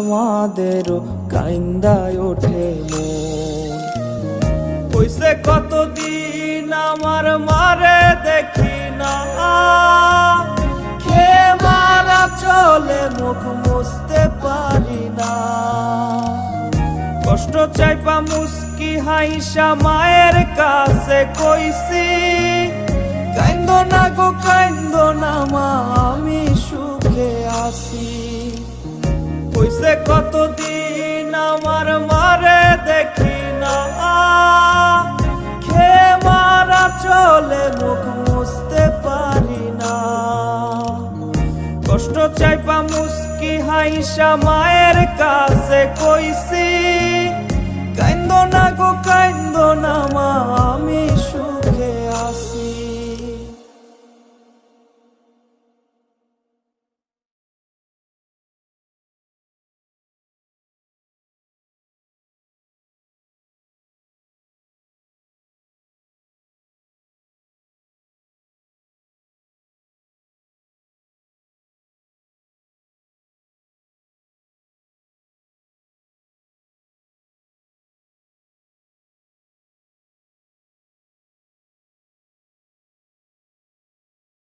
আমাদেরও কাইন্দায় ওঠে মন। কইছে কতদিন আমার মারে দেখি না, খেয়ে মারা চলে মুখ মুছতে পারি না। কষ্ট চাইপা মুস্কি হাইসা মায়ের কাছে কইছি, কাইন্দো না গো কাইন্দো না মা, আমি সুখে আছি। কইছে কতদিন আমার মারে দেখি না, খেয়ে মারা চলে মুখ মুছতে পারি না। কষ্ট চাইপা মুস্কি হাইসা মায়ের কাছে কইছি, কাইন্দো না গো কাইন্দো না মা, আমি সুখে